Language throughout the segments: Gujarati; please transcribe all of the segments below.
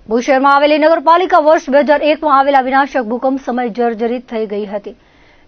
ભુજ શહેરમાં આવેલી નગરપાલિકા વર્ષ 2001માં આવેલા વિનાશક ભૂકંપ સમયે જર્જરિત થઈ ગઈ હતી,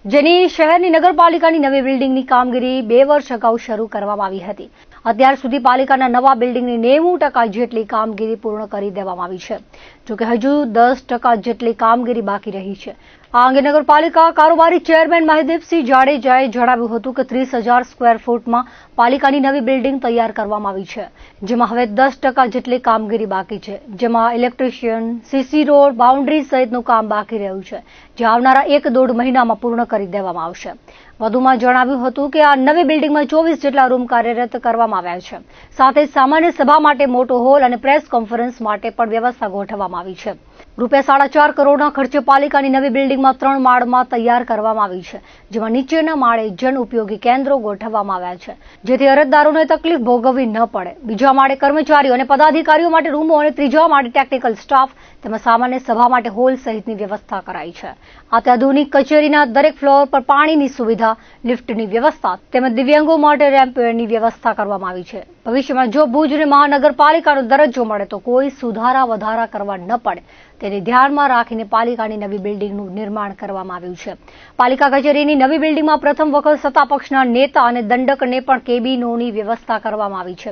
જેની શહેરની નગરપાલિકાની નવી બિલ્ડિંગની કામગીરી 2 વર્ષ અગાઉ શરૂ કરવામાં આવી હતી. અત્યાર સુધી પાલિકાના નવા બિલ્ડિંગની 90% જેટલી કામગીરી પૂર્ણ કરી દેવામાં આવી છે, જોકે હજુ 10% જેટલી કામગીરી બાકી રહી છે. આ અંગે નગરપાલિકા કારોબારી ચેરમેન મહેદીપસિંહ જાડેજાએ જણાવ્યું હતું કે 30,000 સ્ક્વેર ફૂટમાં પાલિકાની નવી બિલ્ડિંગ તૈયાર કરવામાં આવી છે, જેમાં હવે 10% જેટલી કામગીરી બાકી છે, જેમાં ઇલેક્ટ્રિશિયન, સીસી રોડ, બાઉન્ડ્રી સહિતનું કામ બાકી રહ્યું છે, જે આવનારા 1-1.5 મહિનામાં પૂર્ણ કરી દેવામાં આવશે. વધુમાં જણાવ્યું હતું કે આ નવી બિલ્ડિંગમાં 24 જેટલા રૂમ કાર્યરત કરવામાં આવ્યા છે. સાથે જ સામાન્ય સભા માટે મોટો હોલ અને પ્રેસ કોન્ફરન્સ માટે પણ વ્યવસ્થા ગોઠવવામાં આવી છે. ₹4.5 કરોડના ખર્ચે પાલિકાની નવી બિલ્ડિંગમાં 3 માળમાં તૈયાર કરવામાં આવી છે, જેમાં નીચેના માળે જન ઉપયોગી કેન્દ્રો ગોઠવવામાં આવ્યા છે, જેથી અરજદારોને તકલીફ ભોગવવી ન પડે. બીજા માળે કર્મચારીઓ અને પદાધિકારીઓ માટે રૂમો અને ત્રીજા માળે ટેકનિકલ સ્ટાફ તેમજ સામાન્ય સભા માટે હોલ સહિતની વ્યવસ્થા કરાઈ છે. અત્યાધુનિક કચેરીના દરેક ફ્લોર પર પાણીની સુવિધા, લિફ્ટની વ્યવસ્થા તેમજ દિવ્યાંગો માટે રેમ્પની વ્યવસ્થા કરવામાં આવી છે. ભવિષ્યમાં જો ભુજને મહાનગરપાલિકાનો દરજ્જો મળે તો કોઈ સુધારા વધારા કરવા ન પડે તેને ધ્યાનમાં રાખીને પાલિકાની નવી બિલ્ડિંગનું નિર્માણ કરવામાં આવ્યું છે. પાલિકા કચેરીની નવી બિલ્ડિંગમાં પ્રથમ વખત સત્તાપક્ષના નેતા અને દંડકને પણ કેબિનોની વ્યવસ્થા કરવામાં આવી છે.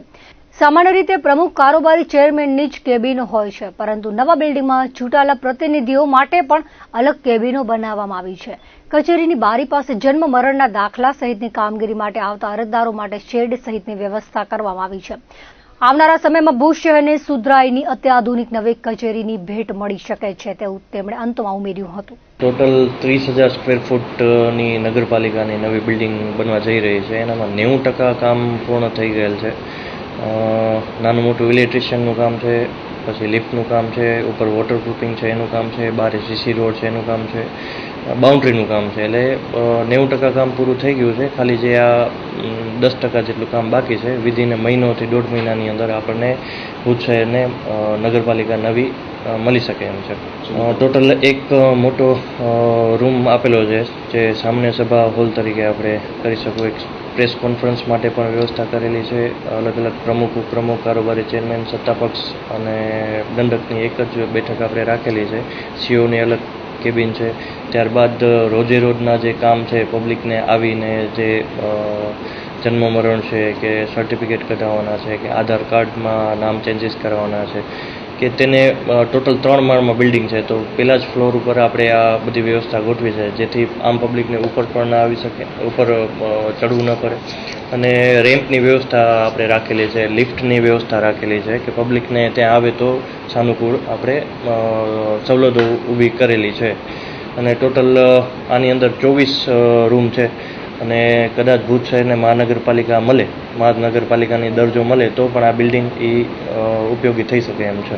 સામાન્ય રીતે પ્રમુખ કારોબારી ચેરમેનની જ કેબિનો હોય છે, પરંતુ નવા બિલ્ડિંગમાં ચૂંટાયેલા પ્રતિનિધિઓ માટે પણ અલગ કેબિનો બનાવવામાં આવી છે. કચેરીની બારી પાસે જન્મ મરણના દાખલા સહિતની કામગીરી માટે આવતા અરજદારો માટે શેડ સહિતની વ્યવસ્થા કરવામાં આવી છે. આવનારા સમયમાં ભુજ શહેરને સુધરાઈની અત્યાધુનિક નવી કચેરીની ભેટ મળી શકે છે તેવું તેમણે અંતમાં ઉમેર્યું હતું. ટોટલ 30,000 સ્ક્વેર ફૂટની નગરપાલિકાની નવી બિલ્ડિંગ બનવા જઈ રહી છે. એનામાં 90% કામ પૂર્ણ થઈ ગયેલ છે. નાનું મોટું ઇલેક્ટ્રિશિયનનું કામ છે, પછી લિફ્ટનું કામ છે, ઉપર વોટરપ્રૂફિંગ છે એનું કામ છે, બહાર સીસી રોડ છે એનું કામ છે, બાઉન્ડ્રીનું કામ છે. એટલે 90% કામ પૂરું થઈ ગયું છે. ખાલી જે આ 10% જેટલું કામ બાકી છે, વિધિન મહિનોથી 1.5 મહિનાની અંદર આપણને ભુજ શહેરને નગરપાલિકા નવી મળી શકે એમ છે. ટોટલ એક મોટો રૂમ આપેલો છે, જે સામાન્ય સભા હોલ તરીકે આપણે કરી શકું. એક પ્રેસ કોન્ફરન્સ માટે પણ વ્યવસ્થા કરેલી છે. અલગ અલગ પ્રમુખ, ઉપપ્રમુખ, કારોબારી ચેરમેન, સત્તાપક્ષ અને દંડકની એક જ બેઠક આપણે રાખેલી છે. સીઓની અલગ કેબિન છે. ત્યારબાદ રોજે રોજના જે કામ છે, પબ્લિકને આવીને જે જન્મ મરણ છે કે સર્ટિફિકેટ કઢાવવાના છે કે આધાર કાર્ડમાં નામ ચેન્જીસ કરવાના છે કે તેને ટોટલ 3 માળમાં બિલ્ડિંગ છે, તો પહેલા જ ફ્લોર ઉપર આપણે આ બધી વ્યવસ્થા ગોઠવી છે, જેથી આમ પબ્લિકને ઉપર પણ ના આવી શકે, ઉપર ચડવું ન પડે. અને રેમ્પની વ્યવસ્થા આપણે રાખેલી છે, લિફ્ટની વ્યવસ્થા રાખેલી છે કે પબ્લિકને ત્યાં આવે તો સાનુકૂળ આપણે સવલતો ઊભી કરેલી છે. અને ટોટલ આની અંદર 24 રૂમ છે. અને કદાચ ભુજ શહેરને મહાનગરપાલિકાની દરજ્જો મળે તો પણ આ બિલ્ડિંગ ઉપયોગી થઈ શકે એમ છે.